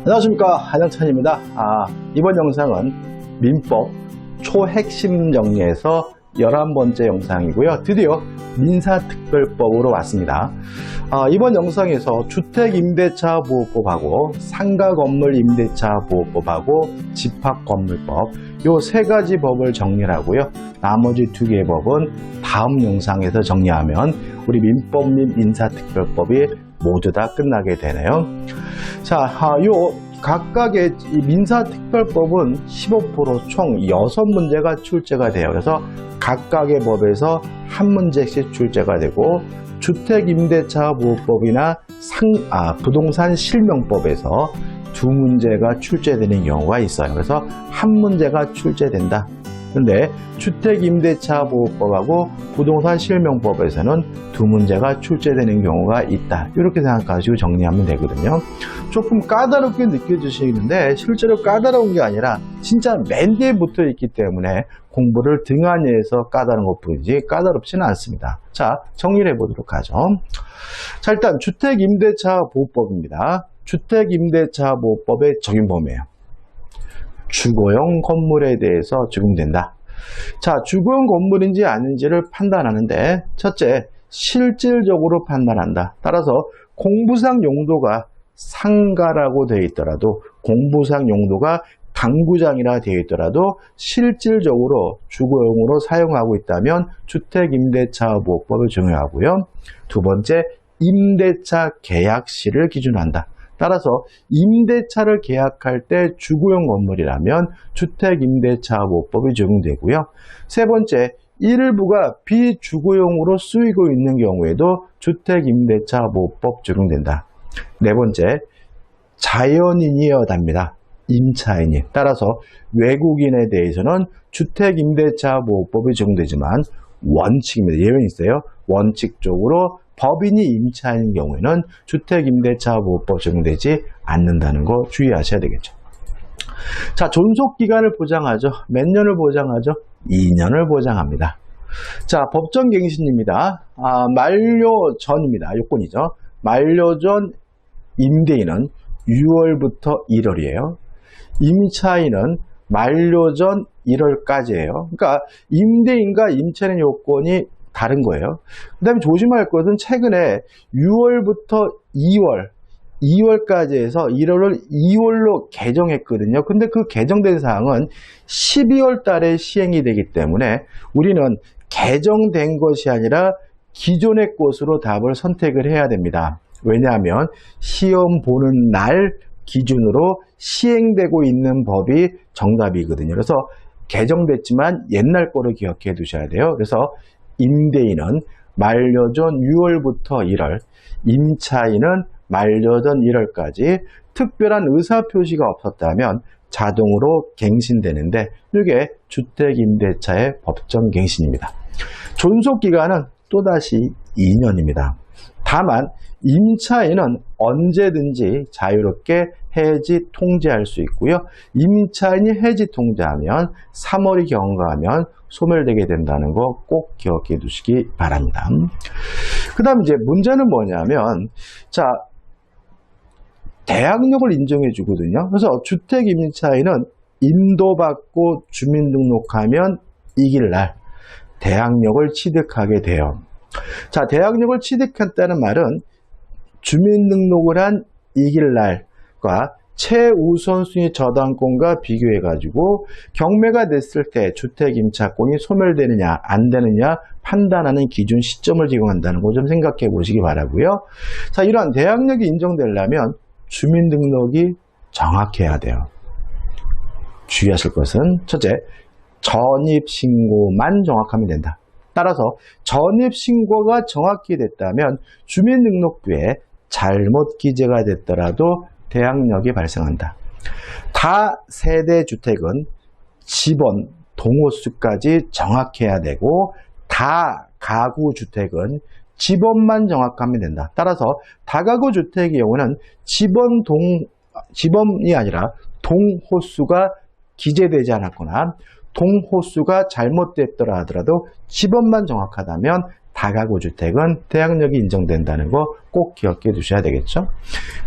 안녕하십니까, 한영찬입니다. 이번 영상은 민법 초핵심 정리에서 11번째 영상이고요. 드디어 민사특별법으로 왔습니다. 이번 영상에서 주택임대차보호법하고 상가건물임대차보호법하고 집합건물법 요 세 가지 법을 정리하고요. 나머지 두 개의 법은 다음 영상에서 정리하면 우리 민법 및 민사특별법이 모두 다 끝나게 되네요. 자, 요 각각의 이 민사특별법은 15% 총 6문제가 출제가 돼요. 그래서 각각의 법에서 한 문제씩 출제가 되고 주택임대차보호법이나 부동산 실명법에서 두 문제가 출제되는 경우가 있어요. 그래서 한 문제가 출제된다. 근데 주택임대차보호법하고 부동산 실명법에서는 두 문제가 출제되는 경우가 있다. 이렇게 생각하시고 정리하면 되거든요. 조금 까다롭게 느껴지시는데 실제로 까다로운 게 아니라 진짜 맨 뒤에 붙어 있기 때문에 공부를 등한히 해서 까다로운 것뿐이지 까다롭지는 않습니다. 자, 정리를 해보도록 하죠. 자, 일단 주택임대차보호법입니다. 주택임대차보호법의 적용 범위예요. 주거용 건물에 대해서 적용된다. 자, 주거용 건물인지 아닌지를 판단하는데 첫째, 실질적으로 판단한다. 따라서 공부상 용도가 상가라고 되어 있더라도 공부상 용도가 당구장이라 되어 있더라도 실질적으로 주거용으로 사용하고 있다면 주택임대차보호법을 적용하고요. 두 번째, 임대차 계약시를 기준한다. 따라서 임대차를 계약할 때 주거용 건물이라면 주택임대차보호법이 적용되고요. 세 번째, 일부가 비주거용으로 쓰이고 있는 경우에도 주택임대차보호법 적용된다. 네 번째, 자연인이어답니다. 임차인이. 따라서 외국인에 대해서는 주택임대차보호법이 적용되지만 원칙입니다. 예외는 있어요. 원칙적으로 법인이 임차인인 경우에는 주택임대차보호법 적용되지 않는다는 거 주의하셔야 되겠죠. 자, 존속기간을 보장하죠. 몇 년을 보장하죠? 2년을 보장합니다. 자, 법정갱신입니다. 만료 전입니다. 요건이죠. 만료 전 임대인은 6월부터 1월이에요. 임차인은 만료 전 1월까지예요. 그러니까 임대인과 임차인 요건이 다른 거예요. 그 다음에 조심할 것은 최근에 6월부터 2월까지 해서 1월을 2월로 개정했거든요. 근데 그 개정된 사항은 12월 달에 시행이 되기 때문에 우리는 개정된 것이 아니라 기존의 것으로 답을 선택을 해야 됩니다. 왜냐하면 시험 보는 날 기준으로 시행되고 있는 법이 정답이거든요. 그래서 개정됐지만 옛날 거를 기억해 두셔야 돼요. 그래서 임대인은 만료 전 6월부터 1월, 임차인은 만료 전 1월까지 특별한 의사표시가 없었다면 자동으로 갱신되는데 이게 주택임대차의 법정갱신입니다. 존속기간은 또다시 2년입니다. 다만 임차인은 언제든지 자유롭게 해지 통지할 수 있고요. 임차인이 해지 통지하면 3월이 경과하면 소멸되게 된다는 거 꼭 기억해 두시기 바랍니다. 그 다음 이제 문제는 뭐냐면, 자, 대항력을 인정해 주거든요. 그래서 주택임차인은 인도받고 주민등록하면 이길 날 대항력을 취득하게 돼요. 자, 대항력을 취득했다는 말은 주민등록을 한 이길 날과 최우선순위 저당권과 비교해 가지고 경매가 됐을 때 주택임차권이 소멸되느냐 안 되느냐 판단하는 기준 시점을 제공한다는 거 좀 생각해 보시기 바라고요. 자, 이러한 대항력이 인정되려면 주민등록이 정확해야 돼요. 주의하실 것은 첫째, 전입신고만 정확하면 된다. 따라서 전입신고가 정확히 됐다면 주민등록부에 잘못 기재가 됐더라도 대항력이 발생한다. 다세대 주택은 집원, 동호수까지 정확해야 되고 다가구 주택은 집원만 정확하면 된다. 따라서 다가구 주택의 경우는 집원이 아니라 동호수가 기재되지 않았거나 동호수가 잘못됐더라 하더라도 집원만 정확하다면 다가구 주택은 대항력이 인정된다는 거 꼭 기억해 두셔야 되겠죠.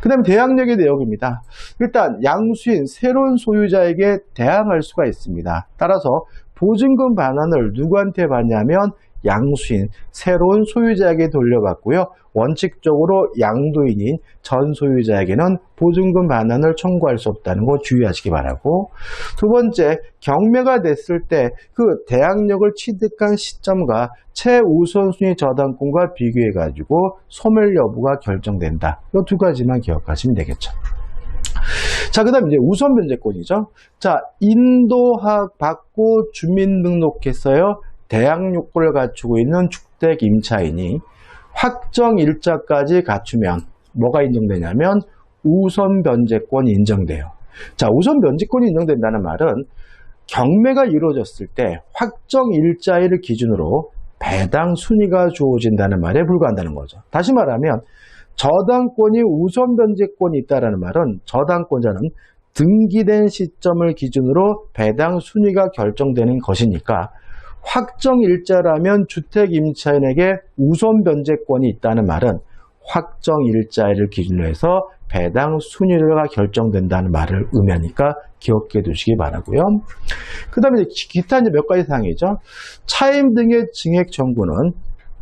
그 다음에 대항력의 내용입니다. 일단 양수인 새로운 소유자에게 대항할 수가 있습니다. 따라서 보증금 반환을 누구한테 받냐면 양수인 새로운 소유자에게 돌려받고요. 원칙적으로 양도인인 전 소유자에게는 보증금 반환을 청구할 수 없다는 거 주의하시기 바라고, 두 번째, 경매가 됐을 때 그 대항력을 취득한 시점과 최우선순위 저당권과 비교해 가지고 소멸 여부가 결정된다. 이 두 가지만 기억하시면 되겠죠. 자, 그 다음에 이제 우선 변제권이죠. 자, 인도학 받고 주민등록했어요. 대항 요건을 갖추고 있는 주택 임차인이 확정 일자까지 갖추면 뭐가 인정되냐면 우선 변제권이 인정돼요. 자, 우선 변제권이 인정된다는 말은 경매가 이루어졌을 때 확정 일자일을 기준으로 배당 순위가 주어진다는 말에 불과한다는 거죠. 다시 말하면 저당권이 우선 변제권이 있다는 말은 저당권자는 등기된 시점을 기준으로 배당 순위가 결정되는 것이니까 확정 일자라면 주택 임차인에게 우선 변제권이 있다는 말은 확정 일자를 기준으로 해서 배당 순위가 결정된다는 말을 의미하니까 기억해 두시기 바라고요. 그 다음에 기타 이제 몇 가지 사항이죠. 차임 등의 증액 청구는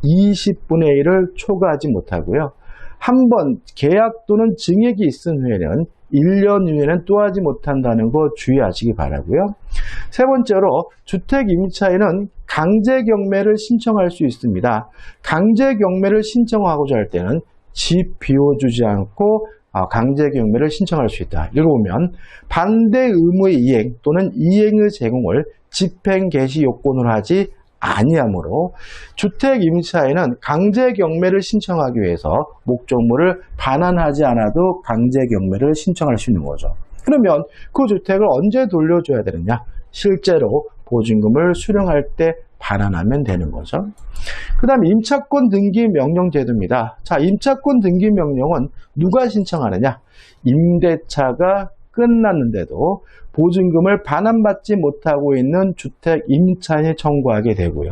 20분의 1을 초과하지 못하고요. 한번 계약 또는 증액이 있은 후에는 1년 이후에는 또 하지 못한다는 거 주의하시기 바라고요. 세 번째로 주택 임차인은 강제 경매를 신청할 수 있습니다. 강제 경매를 신청하고자 할 때는 집 비워주지 않고 강제 경매를 신청할 수 있다. 읽어보면 반대 의무의 이행 또는 이행의 제공을 집행 개시 요건으로 하지 아니하므로 주택 임차인은 강제 경매를 신청하기 위해서 목적물을 반환하지 않아도 강제 경매를 신청할 수 있는 거죠. 그러면 그 주택을 언제 돌려줘야 되느냐? 실제로 보증금을 수령할 때 반환하면 되는 거죠. 그 다음에 임차권 등기 명령 제도입니다. 자, 임차권 등기 명령은 누가 신청하느냐? 임대차가 끝났는데도 보증금을 반환받지 못하고 있는 주택 임차인이 청구하게 되고요.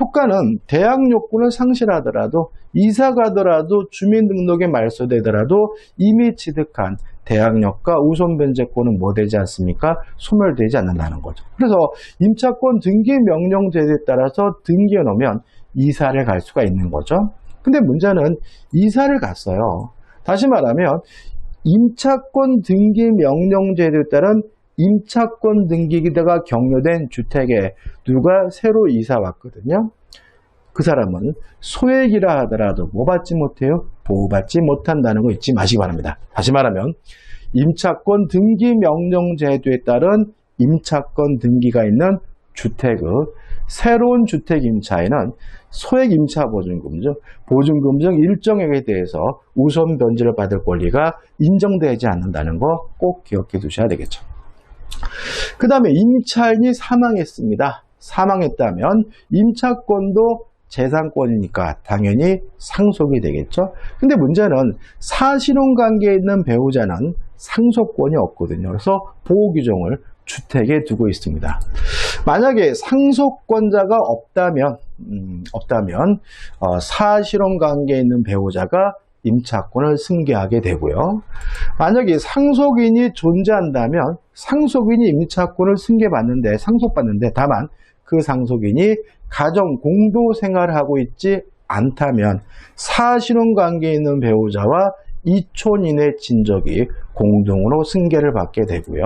효과는 대항 요건을 상실하더라도 이사 가더라도 주민등록에 말소되더라도 이미 취득한 대항력과 우선 변제권은 뭐 되지 않습니까? 소멸되지 않는다는 거죠. 그래서 임차권 등기 명령 제도에 따라서 등기해 놓으면 이사를 갈 수가 있는 거죠. 근데 문제는 이사를 갔어요. 다시 말하면 임차권 등기 명령 제도에 따른 임차권 등기가 격려된 주택에 누가 새로 이사 왔거든요. 그 사람은 소액이라 하더라도 뭐 받지 못해요? 보호받지 못한다는 거 잊지 마시기 바랍니다. 다시 말하면 임차권 등기 명령 제도에 따른 임차권 등기가 있는 주택의 새로운 주택 임차인은 소액 임차 보증금죠. 보증금 중 일정액에 대해서 우선 변제를 받을 권리가 인정되지 않는다는 거 꼭 기억해 두셔야 되겠죠. 그 다음에 임차인이 사망했습니다. 사망했다면 임차권도 재산권이니까 당연히 상속이 되겠죠. 근데 문제는 사실혼 관계에 있는 배우자는 상속권이 없거든요. 그래서 보호 규정을 주택에 두고 있습니다. 만약에 상속권자가 없다면 사실혼 관계에 있는 배우자가 임차권을 승계하게 되고요. 만약에 상속인이 존재한다면 상속인이 임차권을 상속받는데 다만 그 상속인이 가정 공동 생활을 하고 있지 않다면 사실혼 관계에 있는 배우자와 이촌인의 친족이 공동으로 승계를 받게 되고요.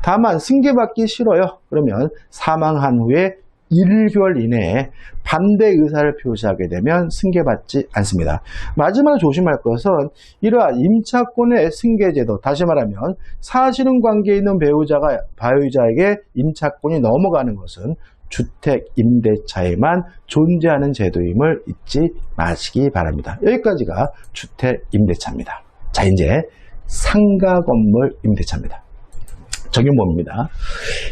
다만 승계받기 싫어요. 그러면 사망한 후에 1개월 이내에 반대 의사를 표시하게 되면 승계받지 않습니다. 마지막으로 조심할 것은 이러한 임차권의 승계제도, 다시 말하면 사실혼 관계에 있는 배우자에게 임차권이 넘어가는 것은 주택 임대차에만 존재하는 제도임을 잊지 마시기 바랍니다. 여기까지가 주택 임대차입니다. 자, 이제 상가 건물 임대차입니다. 적용법입니다.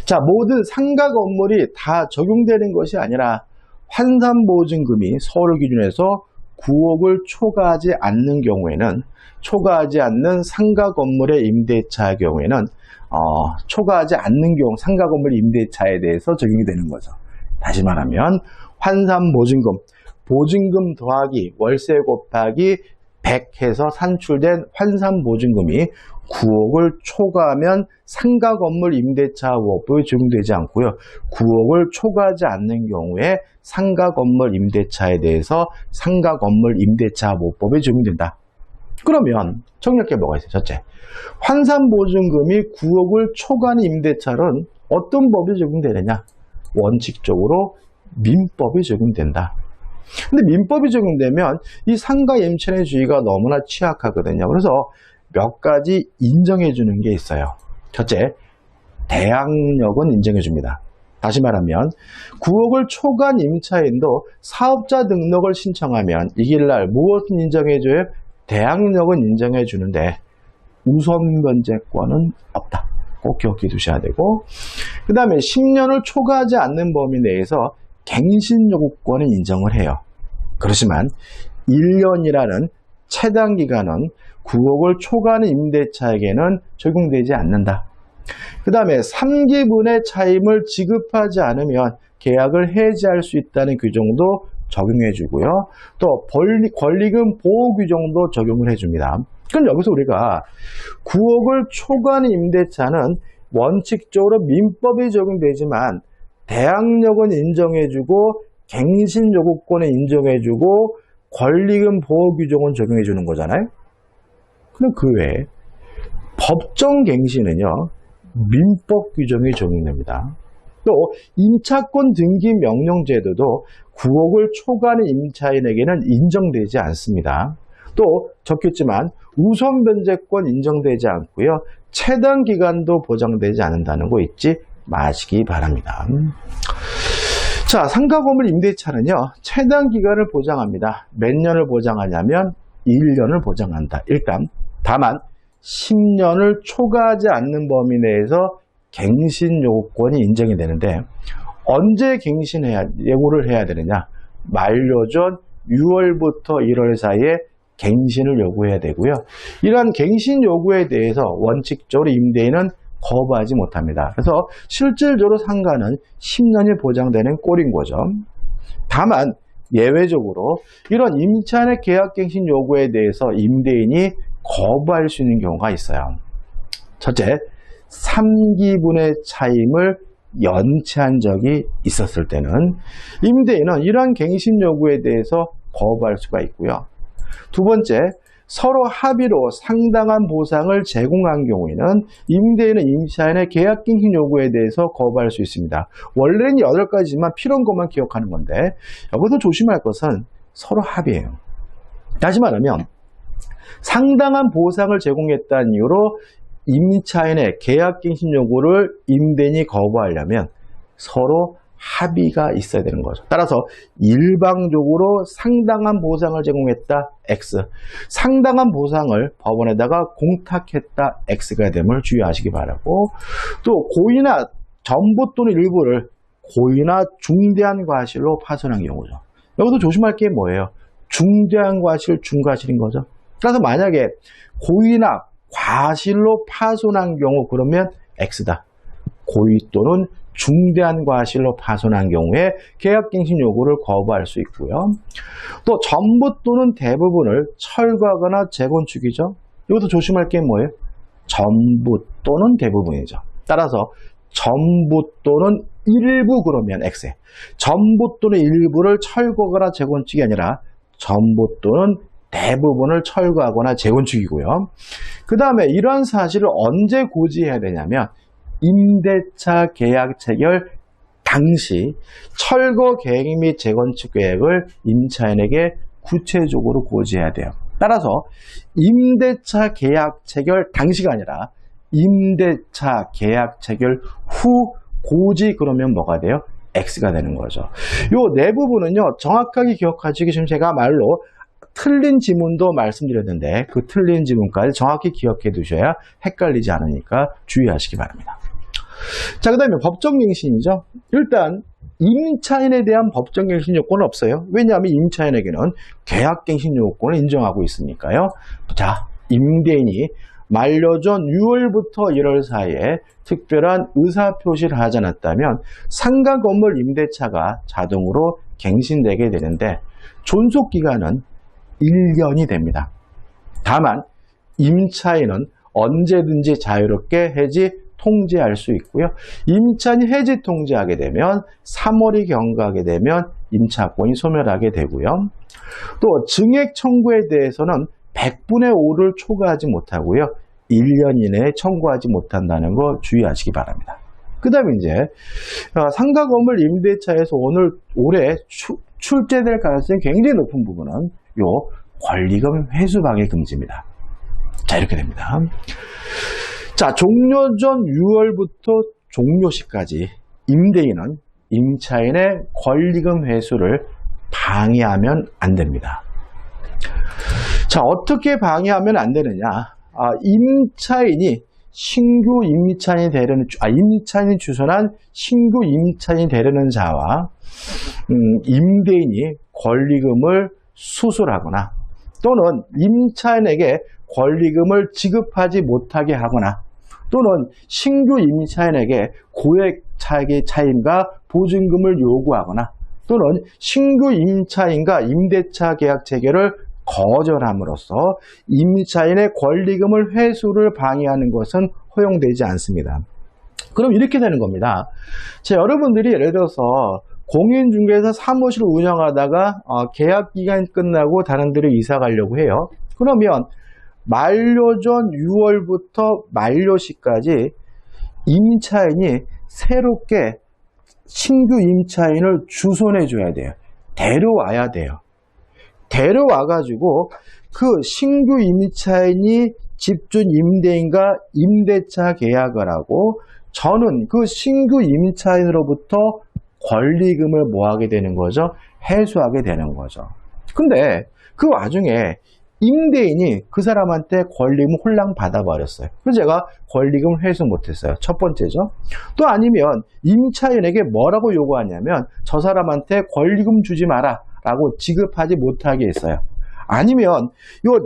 자, 모든 상가 건물이 다 적용되는 것이 아니라 환산보증금이 서울 기준에서 9억을 초과하지 않는 경우에는, 초과하지 않는 상가 건물의 임대차의 경우에는 초과하지 않는 경우 상가 건물 임대차에 대해서 적용이 되는 거죠. 다시 말하면 환산보증금, 보증금 더하기 월세 곱하기 100 해서 산출된 환산보증금이 9억을 초과하면 상가건물 임대차보호법이 적용되지 않고요. 9억을 초과하지 않는 경우에 상가건물 임대차에 대해서 상가건물 임대차보호법이 적용된다. 그러면 정리할 게 뭐가 있어요? 첫째, 환산보증금이 9억을 초과하는 임대차는 어떤 법이 적용되느냐? 원칙적으로 민법이 적용된다. 근데 민법이 적용되면 이 상가 임차인의 주의가 너무나 취약하거든요. 그래서 몇 가지 인정해 주는 게 있어요. 첫째, 대항력은 인정해 줍니다. 다시 말하면 9억을 초과한 임차인도 사업자 등록을 신청하면 이길날 무엇을 인정해 줘요? 대항력은 인정해 주는데 우선 면제권은 없다. 꼭 기억해 두셔야 되고, 그 다음에 10년을 초과하지 않는 범위 내에서 갱신 요구권은 인정을 해요. 그렇지만 1년이라는 최단 기간은 9억을 초과하는 임대차에게는 적용되지 않는다. 그 다음에 3기분의 차임을 지급하지 않으면 계약을 해지할 수 있다는 규정도 적용해 주고요. 또 권리금 보호 규정도 적용을 해줍니다. 그럼 여기서 우리가 9억을 초과하는 임대차는 원칙적으로 민법이 적용되지만 대항력은 인정해주고 갱신 요구권은 인정해주고 권리금 보호 규정은 적용해주는 거잖아요. 그럼 그 외에 법정 갱신은요, 민법 규정이 적용됩니다. 또 임차권 등기 명령 제도도 9억을 초과하는 임차인에게는 인정되지 않습니다. 또 적혔지만 우선 변제권 인정되지 않고요. 최단 기간도 보장되지 않는다는 거 잊지 마시기 바랍니다. 자, 상가건물 임대차는요, 최단 기간을 보장합니다. 몇 년을 보장하냐면 1년을 보장한다. 일단 다만 10년을 초과하지 않는 범위 내에서 갱신 요구권이 인정이 되는데 언제 예고를 해야 되느냐? 만료 전 6월부터 1월 사이에 갱신을 요구해야 되고요. 이러한 갱신 요구에 대해서 원칙적으로 임대인은 거부하지 못합니다. 그래서 실질적으로 상가는 10년이 보장되는 꼴인 거죠. 다만 예외적으로 이런 임차인의 계약갱신 요구에 대해서 임대인이 거부할 수 있는 경우가 있어요. 첫째, 3기분의 차임을 연체한 적이 있었을 때는 임대인은 이러한 갱신 요구에 대해서 거부할 수가 있고요. 두 번째, 서로 합의로 상당한 보상을 제공한 경우에는 임대인은 임차인의 계약갱신 요구에 대해서 거부할 수 있습니다. 원래는 8가지지만 필요한 것만 기억하는 건데 여기서 조심할 것은 서로 합의예요. 다시 말하면 상당한 보상을 제공했다는 이유로 임차인의 계약갱신 요구를 임대인이 거부하려면 서로 합의가 있어야 되는 거죠. 따라서 일방적으로 상당한 보상을 제공했다 X, 상당한 보상을 법원에다가 공탁했다 X가 됨을 주의하시기 바라고, 또 고의나 전부 또는 일부를 고의나 중대한 과실로 파손한 경우죠. 여기서 조심할 게 뭐예요? 중대한 과실, 중과실인 거죠. 그래서 만약에 고의나 과실로 파손한 경우 그러면 X다. 고의 또는 중대한 과실로 파손한 경우에 계약갱신 요구를 거부할 수 있고요. 또 전부 또는 대부분을 철거하거나 재건축이죠. 이것도 조심할 게 뭐예요? 전부 또는 대부분이죠. 따라서 전부 또는 일부 그러면 X에 전부 또는 일부를 철거하거나 재건축이 아니라 전부 또는 대부분을 철거하거나 재건축이고요. 그 다음에 이러한 사실을 언제 고지해야 되냐면 임대차 계약 체결 당시 철거 계획 및 재건축 계획을 임차인에게 구체적으로 고지해야 돼요. 따라서 임대차 계약 체결 당시가 아니라 임대차 계약 체결 후 고지 그러면 뭐가 돼요? X가 되는 거죠. 요 네 부분은요, 정확하게 기억하시기 지금 제가 말로 틀린 지문도 말씀드렸는데 그 틀린 지문까지 정확히 기억해 두셔야 헷갈리지 않으니까 주의하시기 바랍니다. 자, 그 다음에 법정갱신이죠. 일단 임차인에 대한 법정갱신 요건은 없어요. 왜냐하면 임차인에게는 계약갱신 요건을 인정하고 있으니까요. 자, 임대인이 만료전 6월부터 1월 사이에 특별한 의사표시를 하지 않았다면 상가 건물 임대차가 자동으로 갱신되게 되는데 존속기간은 1년이 됩니다. 다만 임차인은 언제든지 자유롭게 해지 통지할 수 있고요. 임차인이 해지 통지하게 되면 3월이 경과하게 되면 임차권이 소멸하게 되고요. 또 증액 청구에 대해서는 100분의 5를 초과하지 못하고요. 1년 이내에 청구하지 못한다는 거 주의하시기 바랍니다. 그 다음에 이제 상가 건물 임대차에서 올해 출제될 가능성이 굉장히 높은 부분은 요 권리금 회수 방해 금지입니다. 자, 이렇게 됩니다. 자, 종료 전 6월부터 종료 시까지 임대인은 임차인의 권리금 회수를 방해하면 안 됩니다. 자, 어떻게 방해하면 안 되느냐? 임차인이 신규 임차인이 되려는, 임차인이 주선한 신규 임차인이 되려는 자와 임대인이 권리금을 수술하거나 또는 임차인에게 권리금을 지급하지 못하게 하거나 또는 신규 임차인에게 고액 차임과 보증금을 요구하거나 또는 신규 임차인과 임대차 계약 체결을 거절함으로써 임차인의 권리금을 회수를 방해하는 것은 허용되지 않습니다. 그럼 이렇게 되는 겁니다. 자, 여러분들이 예를 들어서 공인중개사 사무실을 운영하다가 계약 기간이 끝나고 다른 데로 이사 가려고 해요. 그러면 만료전 6월부터 만료시까지 임차인이 새롭게 신규 임차인을 주선해 줘야 돼요. 데려와야 돼요. 데려와가지고 그 신규 임차인이 집주 임대인과 임대차 계약을 하고 저는 그 신규 임차인으로부터 권리금을 뭐하게 되는 거죠? 회수하게 되는 거죠. 근데 그 와중에 임대인이 그 사람한테 권리금 홀랑 받아버렸어요. 그래서 제가 권리금 회수 못했어요. 첫 번째죠. 또 아니면 임차인에게 뭐라고 요구하냐면 저 사람한테 권리금 주지 마라 라고 지급하지 못하게 했어요. 아니면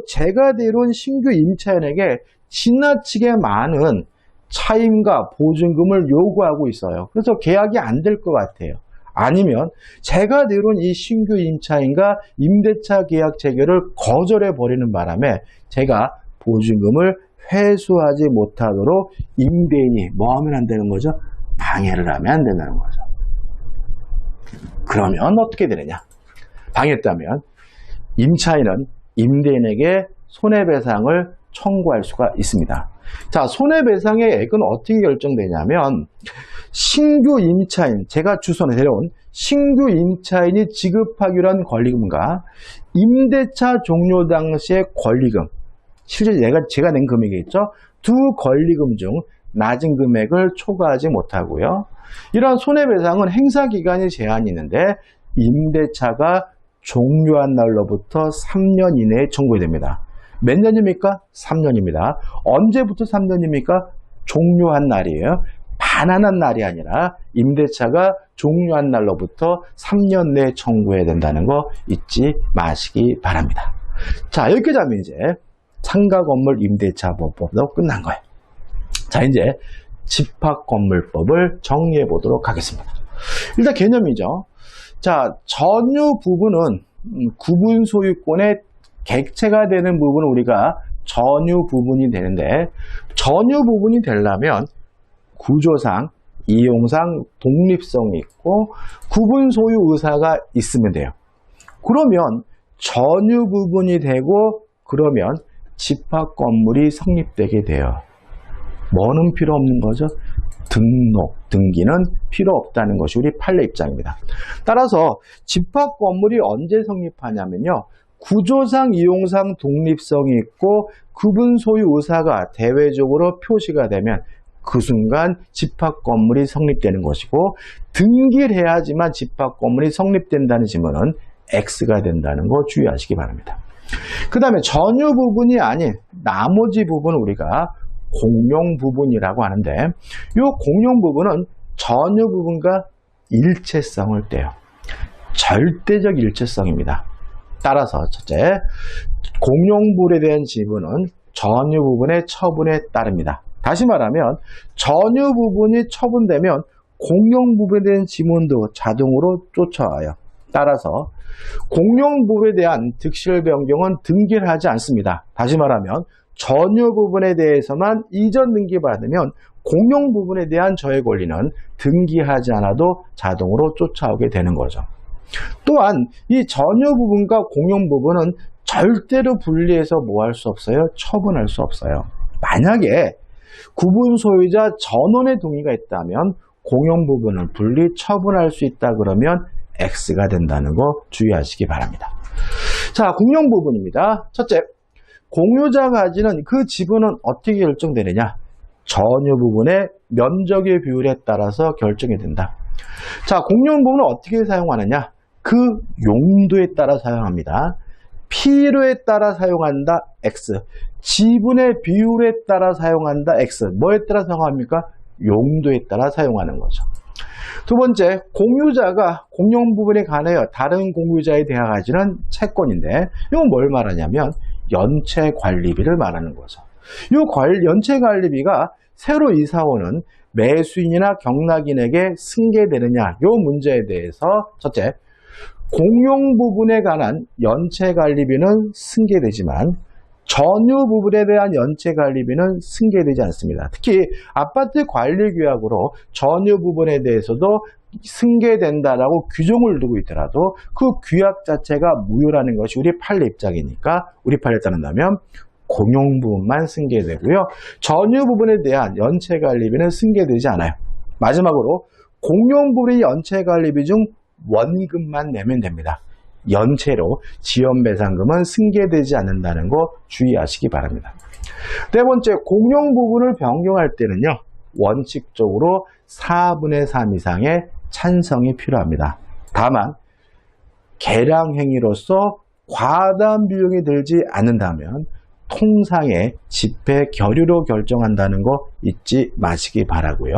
제가 데려온 신규 임차인에게 지나치게 많은 차임과 보증금을 요구하고 있어요. 그래서 계약이 안 될 것 같아요. 아니면 제가 데려온 이 신규 임차인과 임대차 계약 체결을 거절해 버리는 바람에 제가 보증금을 회수하지 못하도록 임대인이 뭐 하면 안 되는 거죠? 방해를 하면 안 된다는 거죠. 그러면 어떻게 되느냐? 방해했다면 임차인은 임대인에게 손해배상을 청구할 수가 있습니다. 자, 손해배상의 액은 어떻게 결정되냐면 신규 임차인, 제가 주선에 데려온 신규 임차인이 지급하기로 한 권리금과 임대차 종료 당시의 권리금, 실제 제가 낸 금액이 있죠. 두 권리금 중 낮은 금액을 초과하지 못하고요. 이러한 손해배상은 행사기간이 제한이 있는데 임대차가 종료한 날로부터 3년 이내에 청구해야 됩니다. 몇 년입니까? 3년입니다. 언제부터 3년입니까? 종료한 날이에요. 반환한 날이 아니라 임대차가 종료한 날로부터 3년 내에 청구해야 된다는 거 잊지 마시기 바랍니다. 자, 여기까지 하면 이제 상가건물 임대차법도 끝난 거예요. 자, 이제 집합건물법을 정리해 보도록 하겠습니다. 일단 개념이죠. 자, 전유 부분은 구분 소유권의 객체가 되는 부분은 우리가 전유 부분이 되는데 전유 부분이 되려면 구조상, 이용상 독립성이 있고 구분 소유 의사가 있으면 돼요. 그러면 전유 부분이 되고 그러면 집합 건물이 성립되게 돼요. 뭐는 필요 없는 거죠? 등록, 등기는 필요 없다는 것이 우리 판례 입장입니다. 따라서 집합 건물이 언제 성립하냐면요. 구조상, 이용상 독립성이 있고 구분 소유 의사가 대외적으로 표시가 되면 그 순간 집합 건물이 성립되는 것이고 등기를 해야지만 집합 건물이 성립된다는 지문은 X가 된다는 거 주의하시기 바랍니다. 그 다음에 전유 부분이 아닌 나머지 부분은 우리가 공용 부분이라고 하는데 이 공용 부분은 전유 부분과 일체성을 떼요. 절대적 일체성입니다. 따라서 첫째, 공용물에 대한 지분은 전유 부분의 처분에 따릅니다. 다시 말하면 전유 부분이 처분되면 공용 부분에 대한 지문도 자동으로 쫓아와요. 따라서 공용 부분에 대한 득실 변경은 등기를 하지 않습니다. 다시 말하면 전유 부분에 대해서만 이전 등기받으면 공용 부분에 대한 저의 권리는 등기하지 않아도 자동으로 쫓아오게 되는 거죠. 또한 이 전유 부분과 공용 부분은 절대로 분리해서 뭐 할 수 없어요? 처분할 수 없어요. 만약에 구분 소유자 전원의 동의가 있다면 공용 부분을 분리 처분할 수 있다 그러면 X가 된다는 거 주의하시기 바랍니다. 자, 공용 부분입니다. 첫째, 공유자가 가지는 그 지분은 어떻게 결정되느냐? 전유 부분의 면적의 비율에 따라서 결정이 된다. 자, 공용 부분을 어떻게 사용하느냐? 그 용도에 따라 사용합니다. 필요에 따라 사용한다, X. 지분의 비율에 따라 사용한다, X. 뭐에 따라 사용합니까? 용도에 따라 사용하는 거죠. 두 번째, 공유자가 공용 부분에 관하여 다른 공유자에 대하 가지는 채권인데 이건 뭘 말하냐면 연체 관리비를 말하는 거죠. 이 연체 관리비가 새로 이사오는 매수인이나 경락인에게 승계되느냐 이 문제에 대해서 첫째, 공용 부분에 관한 연체 관리비는 승계되지만 전유 부분에 대한 연체 관리비는 승계되지 않습니다. 특히 아파트 관리 규약으로 전유 부분에 대해서도 승계된다라고 규정을 두고 있더라도 그 규약 자체가 무효라는 것이 우리 판례 입장이니까 우리 판례에 따른다면 공용 부분만 승계되고요. 전유 부분에 대한 연체 관리비는 승계되지 않아요. 마지막으로 공용 부분의 연체 관리비 중 원금만 내면 됩니다. 연체로 지연배상금은 승계되지 않는다는 거 주의하시기 바랍니다. 네 번째, 공용 부분을 변경할 때는요. 원칙적으로 4분의 3 이상의 찬성이 필요합니다. 다만 계량행위로서 과다한 비용이 들지 않는다면 통상의 집회 결의로 결정한다는 거 잊지 마시기 바라고요.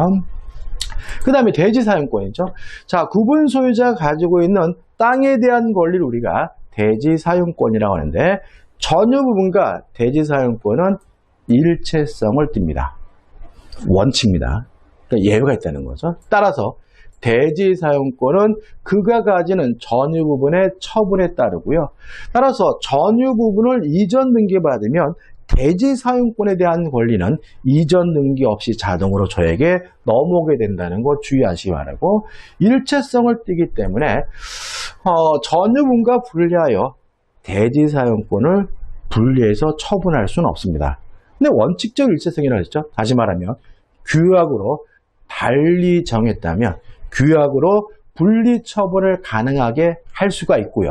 그 다음에 대지 사용권이죠. 자, 구분 소유자가 가지고 있는 땅에 대한 권리를 우리가 대지 사용권이라고 하는데 전유 부분과 대지 사용권은 일체성을 띱니다. 원칙입니다. 그러니까 예외가 있다는 거죠. 따라서 대지 사용권은 그가 가지는 전유 부분의 처분에 따르고요. 따라서 전유 부분을 이전 등기받으면 대지 사용권에 대한 권리는 이전 등기 없이 자동으로 저에게 넘어오게 된다는 거 주의하시기 바라고, 일체성을 띠기 때문에 전유분과 분리하여 대지 사용권을 분리해서 처분할 수는 없습니다. 근데 원칙적 일체성이라고 했죠. 다시 말하면 규약으로 달리 정했다면 규약으로 분리 처분을 가능하게 할 수가 있고요.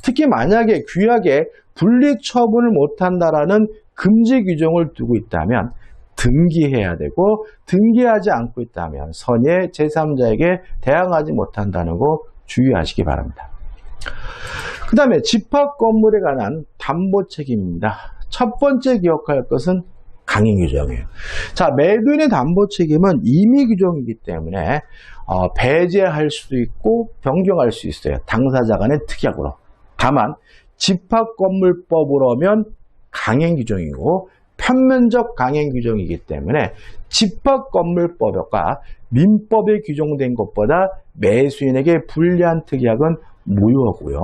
특히 만약에 규약에 분리 처분을 못한다라는 금지 규정을 두고 있다면 등기해야 되고, 등기하지 않고 있다면 선의 제3자에게 대항하지 못한다는 거 주의하시기 바랍니다. 그 다음에 집합 건물에 관한 담보 책임입니다. 첫 번째 기억할 것은 강행 규정이에요. 자, 매도인의 담보 책임은 임의 규정이기 때문에 배제할 수도 있고 변경할 수 있어요. 당사자 간의 특약으로. 다만 집합건물법으로 하면 강행 규정이고 편면적 강행 규정이기 때문에 집합건물법과 민법에 규정된 것보다 매수인에게 불리한 특약은 무효고요.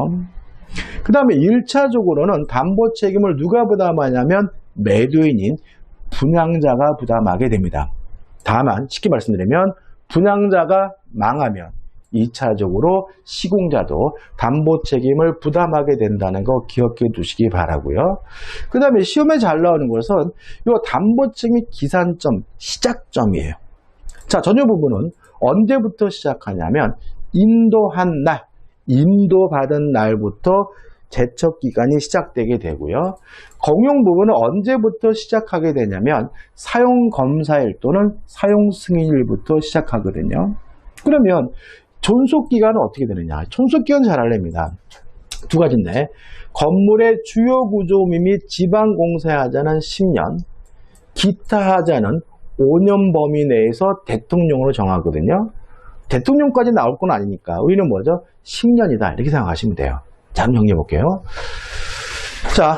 그 다음에 1차적으로는 담보 책임을 누가 부담하냐면 매도인인 분양자가 부담하게 됩니다. 다만 쉽게 말씀드리면 분양자가 망하면 2차적으로 시공자도 담보 책임을 부담하게 된다는 거 기억해 두시기 바라고요. 그 다음에 시험에 잘 나오는 것은 이 담보 책임 기산점, 시작점이에요. 자, 전유 부분은 언제부터 시작하냐면 인도한 날, 인도받은 날부터 제척 기간이 시작되게 되고요. 공용 부분은 언제부터 시작하게 되냐면 사용 검사일 또는 사용 승인일부터 시작하거든요. 그러면 존속 기간은 어떻게 되느냐? 존속 기간 잘 알렵니다. 두 가지인데, 건물의 주요 구조물 및 지방 공사에 하자는 10년, 기타 하자는 5년 범위 내에서 대통령으로 정하거든요. 대통령까지 나올 건 아니니까 우리는 뭐죠? 10년이다 이렇게 생각하시면 돼요. 자, 한번 정리해 볼게요. 자,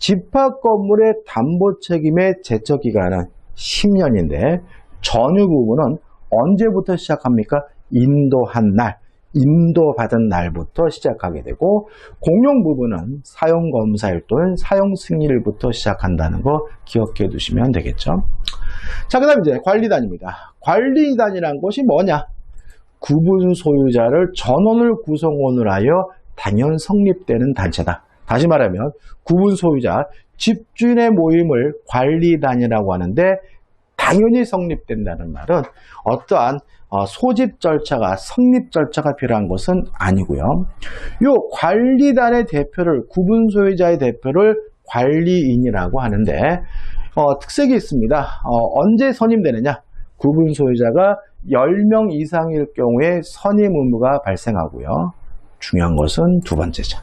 집합 건물의 담보 책임의 제척 기간은 10년인데 전유 부분은 언제부터 시작합니까? 인도한 날, 인도받은 날부터 시작하게 되고 공용 부분은 사용 검사일 또는 사용 승인일부터 시작한다는 거 기억해 두시면 되겠죠. 자, 그 다음 이제 관리단입니다. 관리단이란 것이 뭐냐? 구분 소유자를 전원을 구성원으로 하여 당연 성립되는 단체다. 다시 말하면 구분 소유자, 집주인의 모임을 관리단이라고 하는데 당연히 성립된다는 말은 어떠한 소집 절차가, 성립 절차가 필요한 것은 아니고요. 이 관리단의 대표를, 구분 소유자의 대표를 관리인이라고 하는데 특색이 있습니다. 언제 선임되느냐? 구분 소유자가 10명 이상일 경우에 선임 의무가 발생하고요. 중요한 것은 두 번째죠.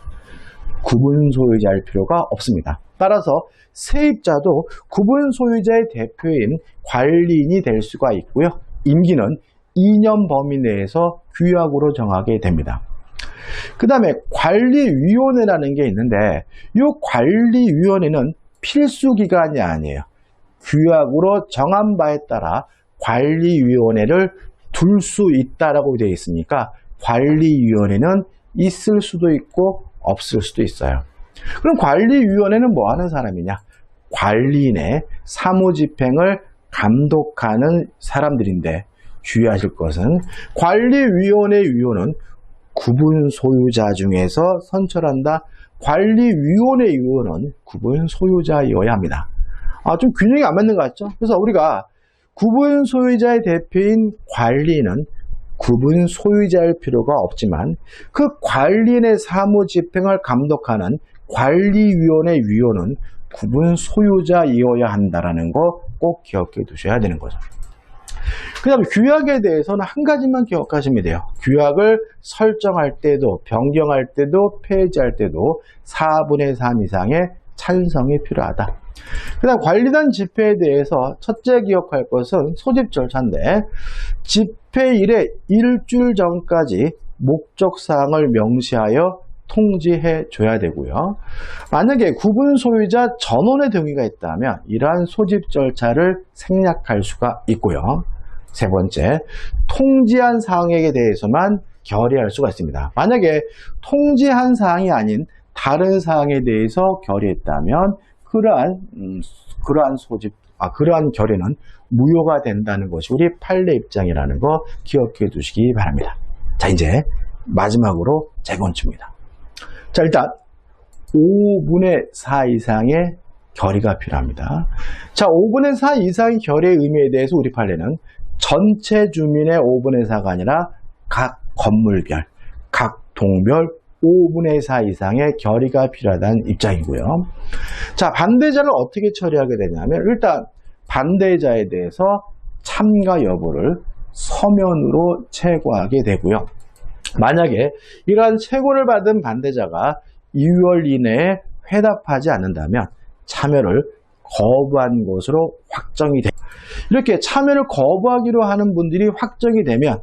구분 소유자일 필요가 없습니다. 따라서 세입자도 구분 소유자의 대표인 관리인이 될 수가 있고요. 임기는 2년 범위 내에서 규약으로 정하게 됩니다. 그 다음에 관리위원회라는 게 있는데 이 관리위원회는 필수 기관이 아니에요. 규약으로 정한 바에 따라 관리위원회를 둘 수 있다라고 되어 있으니까 관리위원회는 있을 수도 있고 없을 수도 있어요. 그럼 관리위원회는 뭐 하는 사람이냐? 관리인의 사무집행을 감독하는 사람들인데 주의하실 것은 관리위원회 위원은 구분 소유자 중에서 선출한다. 관리위원회 위원은 구분 소유자여야 합니다. 좀 균형이 안 맞는 것 같죠? 그래서 우리가 구분 소유자의 대표인 관리인은 구분 소유자일 필요가 없지만 그 관리인의 사무 집행을 감독하는 관리위원회 위원은 구분 소유자이어야 한다는 거 꼭 기억해 두셔야 되는 거죠. 그 다음에 규약에 대해서는 한 가지만 기억하시면 돼요. 규약을 설정할 때도, 변경할 때도, 폐지할 때도 4분의 3 이상의 찬성이 필요하다. 그 다음 관리단 집회에 대해서 첫째 기억할 것은 소집 절차인데 집회일에 일주일 전까지 목적사항을 명시하여 통지해 줘야 되고요. 만약에 구분 소유자 전원의 동의가 있다면 이러한 소집 절차를 생략할 수가 있고요. 세 번째, 통지한 사항에 대해서만 결의할 수가 있습니다. 만약에 통지한 사항이 아닌 다른 사항에 대해서 결의했다면 그러한 결의는 무효가 된다는 것이 우리 판례 입장이라는 거 기억해 두시기 바랍니다. 자, 이제 마지막으로 재건축입니다. 자, 일단 5분의 4 이상의 결의가 필요합니다. 자, 5분의 4 이상의 결의의 의미에 대해서 우리 판례는 전체 주민의 5분의 4가 아니라 각 건물별, 각 동별 5분의 4 이상의 결의가 필요하다는 입장이고요. 자, 반대자를 어떻게 처리하게 되냐면 일단 반대자에 대해서 참가 여부를 서면으로 체고하게 되고요. 만약에 이러한 체고를 받은 반대자가 2월 이내에 회답하지 않는다면 참여를 거부한 것으로 확정이 됩니다. 이렇게 참여를 거부하기로 하는 분들이 확정이 되면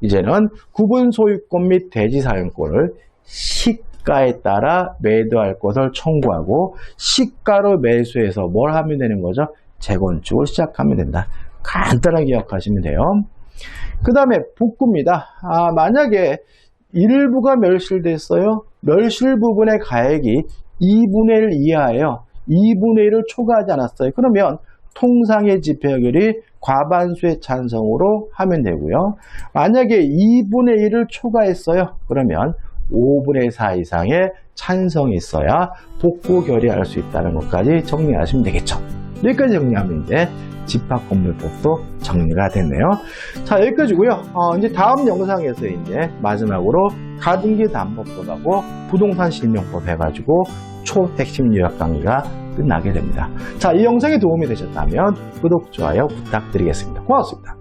이제는 구분 소유권 및 대지 사용권을 시가에 따라 매도할 것을 청구하고 시가로 매수해서 뭘 하면 되는 거죠? 재건축을 시작하면 된다. 간단하게 기억하시면 돼요. 그 다음에 복구입니다. 만약에 일부가 멸실됐어요. 멸실 부분의 가액이 2분의 1 이하예요. 2분의 1을 초과하지 않았어요. 그러면 통상의 집행률이 과반수의 찬성으로 하면 되고요. 만약에 2분의 1을 초과했어요. 그러면 5분의 4 이상의 찬성이 있어야 복구 결의할 수 있다는 것까지 정리하시면 되겠죠. 여기까지 정리하면 이제 집합건물법도 정리가 됐네요. 자, 여기까지고요. 이제 다음 영상에서 이제 마지막으로 가등기 담보법하고 부동산 실명법 해가지고 초핵심 요약 강의가 끝나게 됩니다. 자, 이 영상이 도움이 되셨다면 구독, 좋아요 부탁드리겠습니다. 고맙습니다.